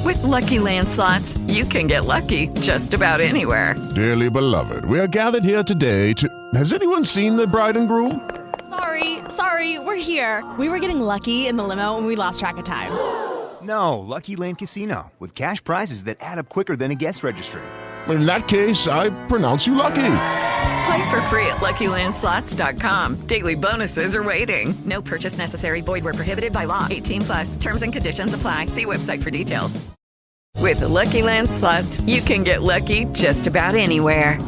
With Lucky Land Slots, you can get lucky just about anywhere. Dearly beloved, we are gathered here today to... Has anyone seen the bride and groom? Sorry, we're here. We were getting lucky in the limo and we lost track of time. No, Lucky Land Casino, with cash prizes that add up quicker than a guest registry. In that case, I pronounce you lucky. Play for free at LuckyLandSlots.com. Daily bonuses are waiting. No purchase necessary. Void where prohibited by law. 18+. Terms and conditions apply. See website for details. With Lucky Land Slots, you can get lucky just about anywhere.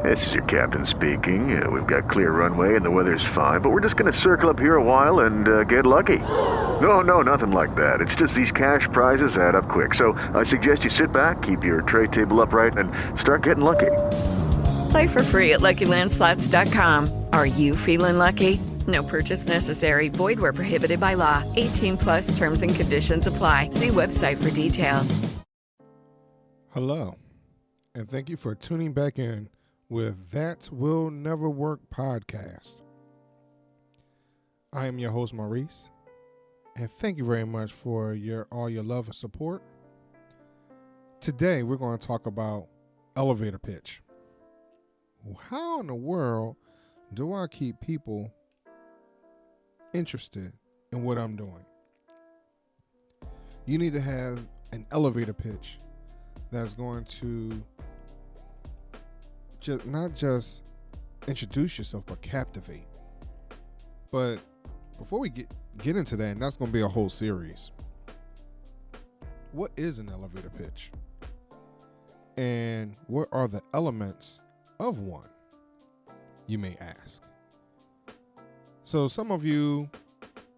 This is your captain speaking. We've got clear runway and the weather's fine, but we're just going to circle up here a while and get lucky. No, nothing like that. It's just these cash prizes add up quick. So I suggest you sit back, keep your tray table upright, and start getting lucky. Play for free at LuckyLandSlots.com. Are you feeling lucky? No purchase necessary. Void where prohibited by law. 18+ terms and conditions apply. See website for details. Hello, and thank you for tuning back in with That Will Never Work podcast. I am your host, Maurice, and thank you very much for all your love and support. Today, we're going to talk about elevator pitch. How in the world do I keep people interested in what I'm doing? You need to have an elevator pitch that's going to not just introduce yourself, but captivate. But before we get into that, and that's going to be a whole series, what is an elevator pitch? And what are the elements of one, you may ask? So some of you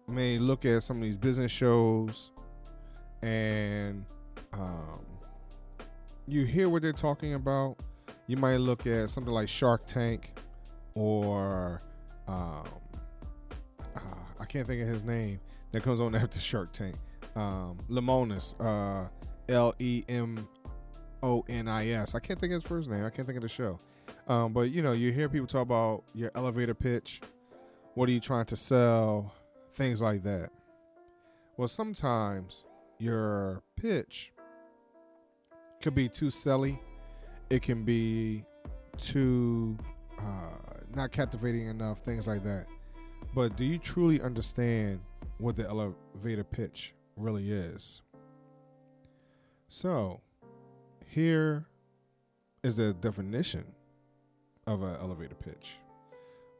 may look at some of these business shows and you hear what they're talking about. You might look at something like Shark Tank or I can't think of his name that comes on after Shark Tank. Lemonis, Lemonis. I can't think of his first name. I can't think of the show. But you hear people talk about your elevator pitch. What are you trying to sell? Things like that. Well, sometimes your pitch could be too selly. It can be too not captivating enough, things like that. But do you truly understand what the elevator pitch really is? So here is the definition of an elevator pitch,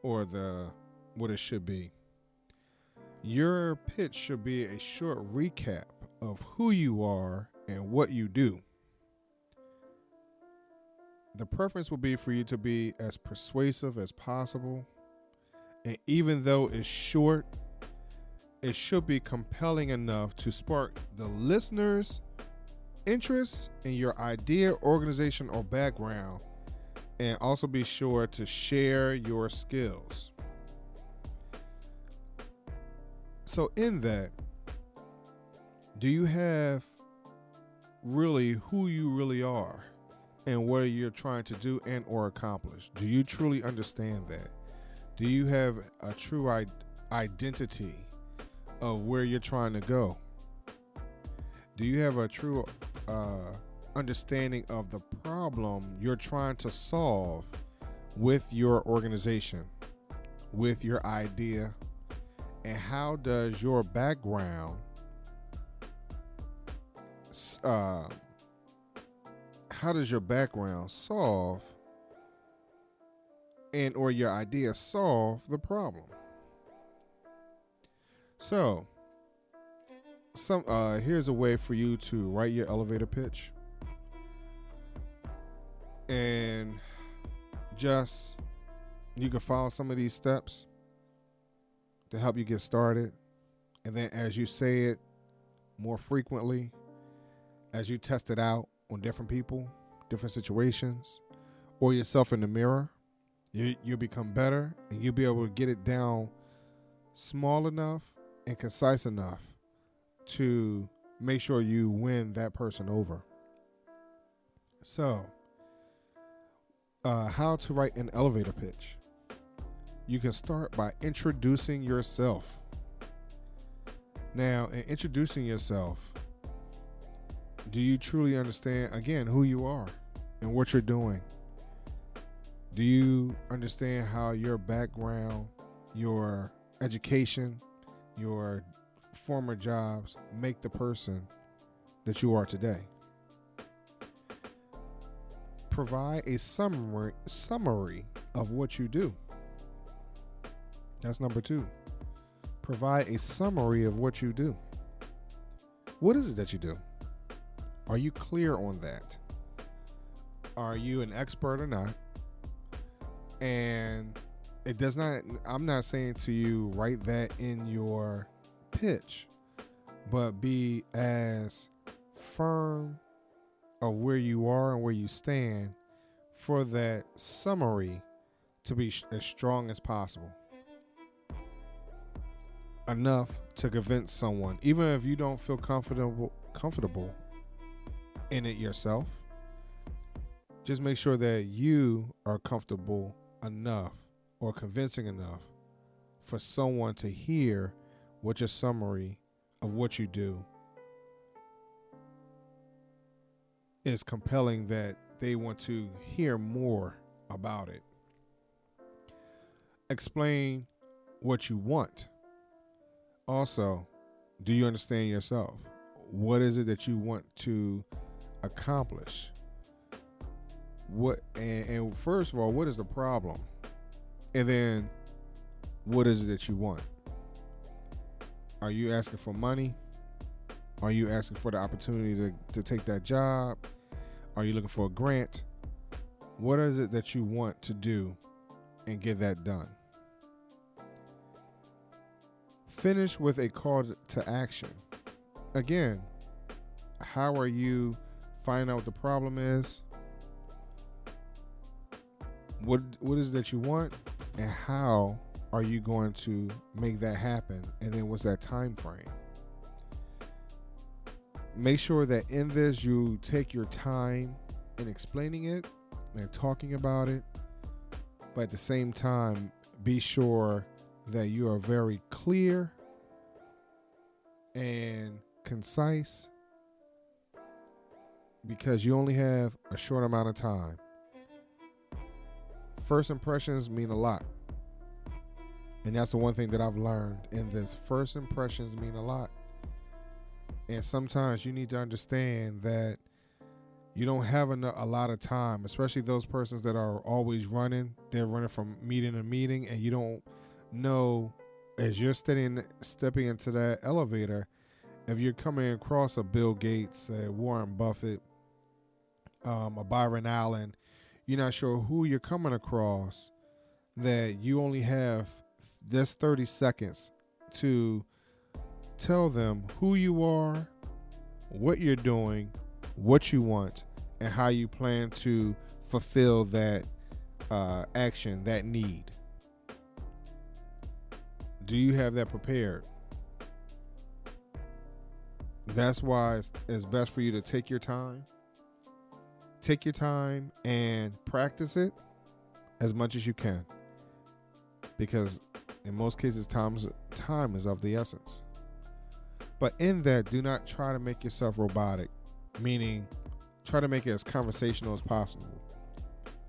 or what it should be. Your pitch should be a short recap of who you are and what you do. The preference will be for you to be as persuasive as possible. And even though it's short, it should be compelling enough to spark the listener's interest in your idea, organization, or background, and also be sure to share your skills. So in that, do you have really who you really are and what you're trying to do and or accomplish? Do you truly understand that? Do you have a true identity of where you're trying to go? Do you have a true understanding of the problem you're trying to solve with your organization, with your idea? And how does your background solve and or your idea solve the problem? So here's a way for you to write your elevator pitch, and just you can follow some of these steps to help you get started. And then as you say it more frequently, as you test it out on different people, different situations, or yourself in the mirror, you'll become better, and you'll be able to get it down small enough and concise enough to make sure you win that person over. So, how to write an elevator pitch. You can start by introducing yourself. Now, in introducing yourself, Do you truly understand, again, who you are and what you're doing? Do you understand how your background, your education, your former jobs make the person that you are today? Provide a summary of what you do. That's number 2. Provide a summary of what you do. What is it that you do? Are you clear on that? Are you an expert or not? And it does not, I'm not saying to you write that in your pitch, but be as firm of where you are and where you stand for that summary to be as strong as possible. Enough to convince someone, even if you don't feel comfortable in it yourself. Just make sure that you are comfortable enough or convincing enough for someone to hear what your summary of what you do is compelling, that they want to hear more about it. Explain what you want. Also, do you understand yourself? What is it that you want to accomplish? And first of all, what is the problem? And then, what is it that you want? Are you asking for money? Are you asking for the opportunity to take that job? Are you looking for a grant? What is it that you want to do and get that done? Finish with a call to action. Again, how are you finding out what the problem is? What is it that you want, and how are you going to make that happen? And then what's that time frame? Make sure that in this you take your time in explaining it and talking about it, but at the same time be sure that you are very clear and concise, because you only have a short amount of time. First impressions mean a lot. And that's the one thing that I've learned in this. First impressions mean a lot. And sometimes you need to understand that you don't have a lot of time, especially those persons that are always running. They're running from meeting to meeting, and you don't know, as you're stepping into that elevator, if you're coming across a Bill Gates, a Warren Buffett, a Byron Allen, you're not sure who you're coming across, that you only have this 30 seconds to tell them who you are, what you're doing, what you want, and how you plan to fulfill that action, that need. Do you have that prepared? That's why it's best for you to take your time. Take your time and practice it as much as you can, because in most cases time is of the essence. But in that, do not try to make yourself robotic, meaning try to make it as conversational as possible.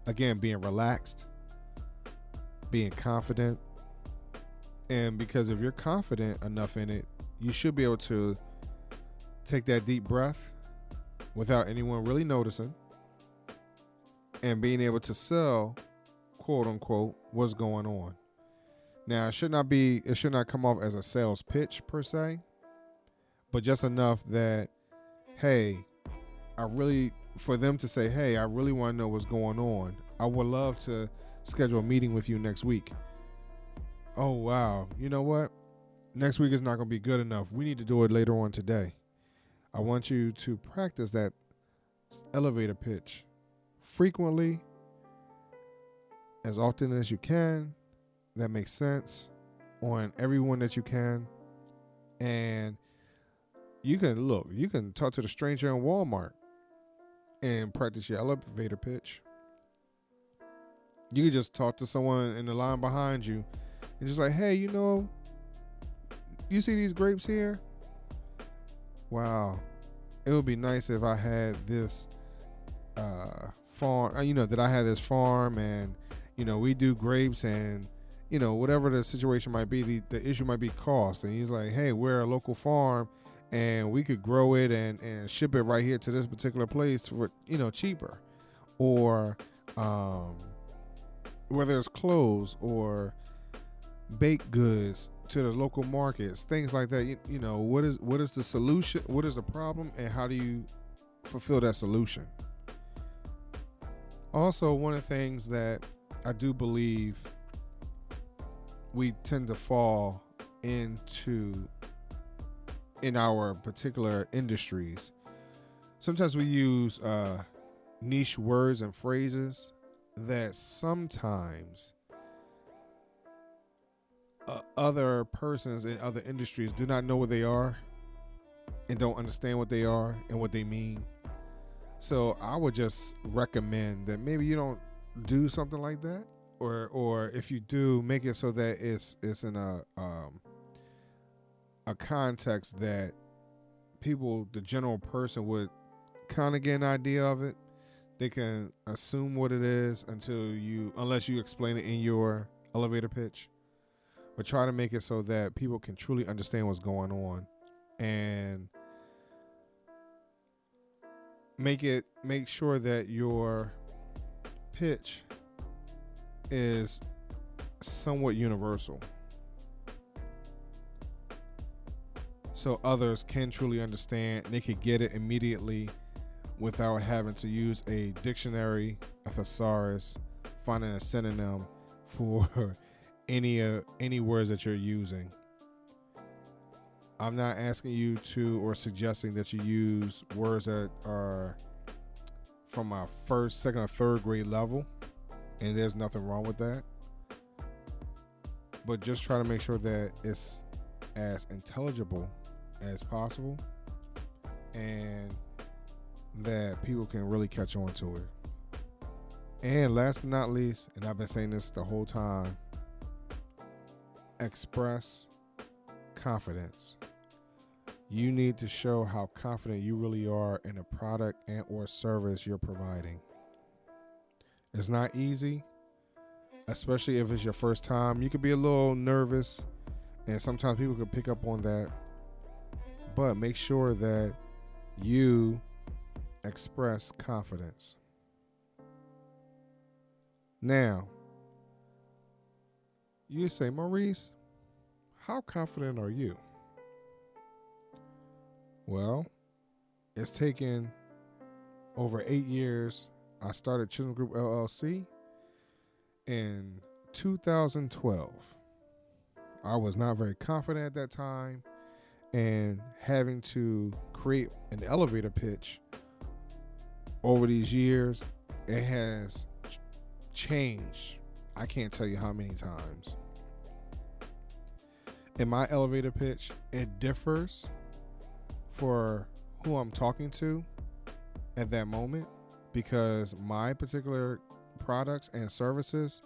Again, being relaxed, being confident, and because if you're confident enough in it, you should be able to take that deep breath without anyone really noticing, and being able to sell, quote unquote, what's going on. Now, it should not come off as a sales pitch per se, but just enough that, hey, for them to say, hey, I really want to know what's going on. I would love to schedule a meeting with you next week. Oh, wow. You know what? Next week is not going to be good enough. We need to do it later on today. I want you to practice that elevator pitch frequently, as often as you can, that makes sense, on everyone that you can. And you can talk to the stranger in Walmart and practice your elevator pitch. You can just talk to someone in the line behind you and just like, hey, you see these grapes here? Wow. it would be nice if I had this farm, that I had this farm and, we do grapes and, whatever the situation might be, the issue might be cost. And he's like, hey, we're a local farm and we could grow it and ship it right here to this particular place for, cheaper. Or whether it's clothes or baked goods to the local markets, things like that. What is the solution? What is the problem? And how do you fulfill that solution? Also, one of the things that I do believe we tend to fall into in our particular industries, sometimes we use niche words and phrases that sometimes other persons in other industries do not know what they are and don't understand what they are and what they mean. So I would just recommend that maybe you don't do something like that, or if you do, make it so that it's in a context that people, the general person, would kind of get an idea of it. They can assume what it is unless you explain it in your elevator pitch. But try to make it so that people can truly understand what's going on, and make sure that your pitch is somewhat universal, so others can truly understand. They could get it immediately without having to use a dictionary, a thesaurus, finding a synonym for any words that you're using. I'm not asking you to or suggesting that you use words that are from a first, second, or third grade level, and there's nothing wrong with that. But just try to make sure that it's as intelligible as possible and that people can really catch on to it. And last but not least, and I've been saying this the whole time, express confidence. You need to show how confident you really are in a product and or service you're providing. It's not easy, especially if it's your first time. You could be a little nervous, and sometimes people can pick up on that. But make sure that you express confidence. Now, you say, Maurice, how confident are you? Well, it's taken over 8 years. I started Chisholm Group LLC in 2012. I was not very confident at that time, and having to create an elevator pitch over these years, it has changed. I can't tell you how many times. In my elevator pitch, it differs for who I'm talking to at that moment, because my particular products and services,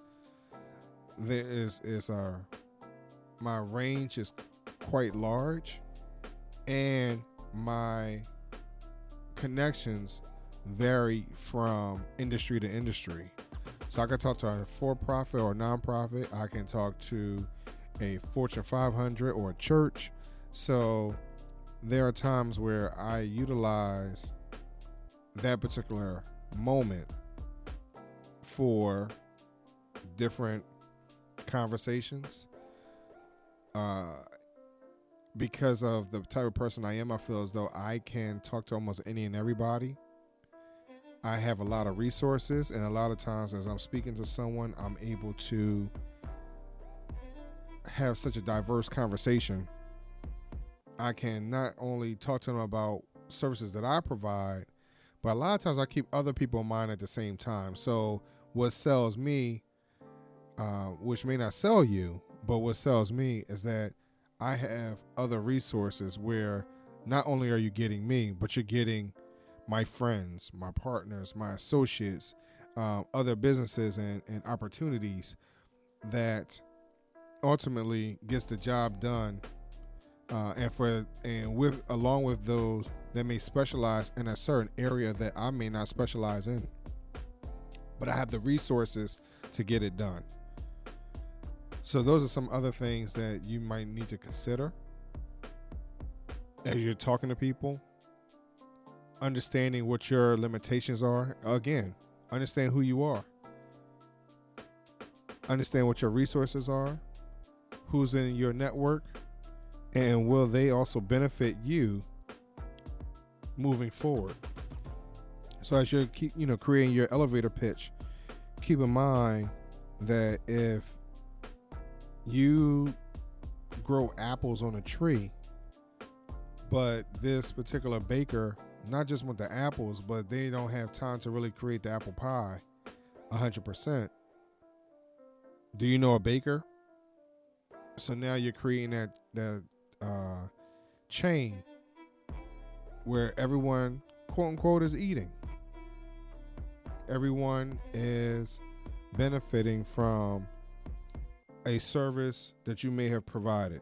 my range is quite large, and my connections vary from industry to industry. So I can talk to a for-profit or nonprofit. I can talk to a Fortune 500 or a church. So there are times where I utilize that particular moment for different conversations. Because of the type of person I am, I feel as though I can talk to almost any and everybody. I have a lot of resources, and a lot of times as I'm speaking to someone, I'm able to have such a diverse conversation. I can not only talk to them about services that I provide, but a lot of times I keep other people in mind at the same time. So what sells me, which may not sell you, but what sells me is that I have other resources where not only are you getting me, but you're getting my friends, my partners, my associates, other businesses and opportunities that ultimately gets the job done along with those that may specialize in a certain area that I may not specialize in, but I have the resources to get it done. So those are some other things that you might need to consider as you're talking to people. Understanding what your limitations are. Again, understand who you are. Understand what your resources are, who's in your network, and will they also benefit you moving forward. So as you're creating your elevator pitch, keep in mind that if you grow apples on a tree, but this particular baker not just want the apples, but they don't have time to really create the apple pie 100%. Do you know a baker? So now you're creating that chain where everyone, quote unquote, is eating. Everyone is benefiting from a service that you may have provided.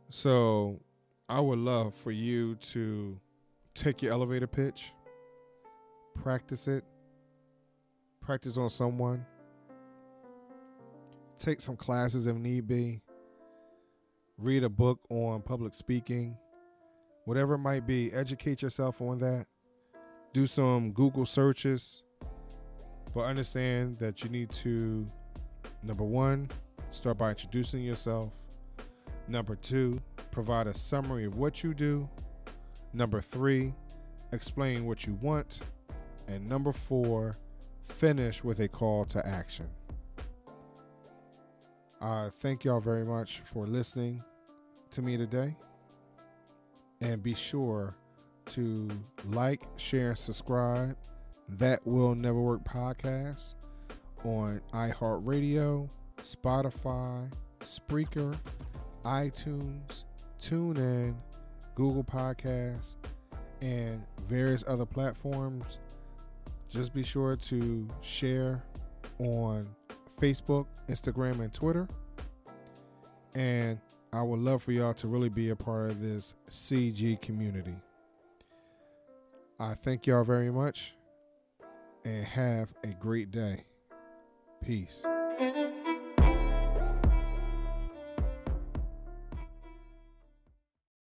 So I would love for you to take your elevator pitch, practice it, practice on someone, take some classes if need be, read a book on public speaking, whatever it might be, educate yourself on that, do some Google searches, but understand that you need to, number one, start by introducing yourself. Number two, provide a summary of what you do. Number three, explain what you want. And number four, finish with a call to action. I thank y'all very much for listening to me today. And be sure to like, share, and subscribe That Will Never Work podcast on iHeartRadio, Spotify, Spreaker, iTunes, TuneIn, Google Podcasts, and various other platforms. Just be sure to share on Facebook, Instagram, and Twitter. And I would love for y'all to really be a part of this CG community. I thank y'all very much and have a great day. Peace.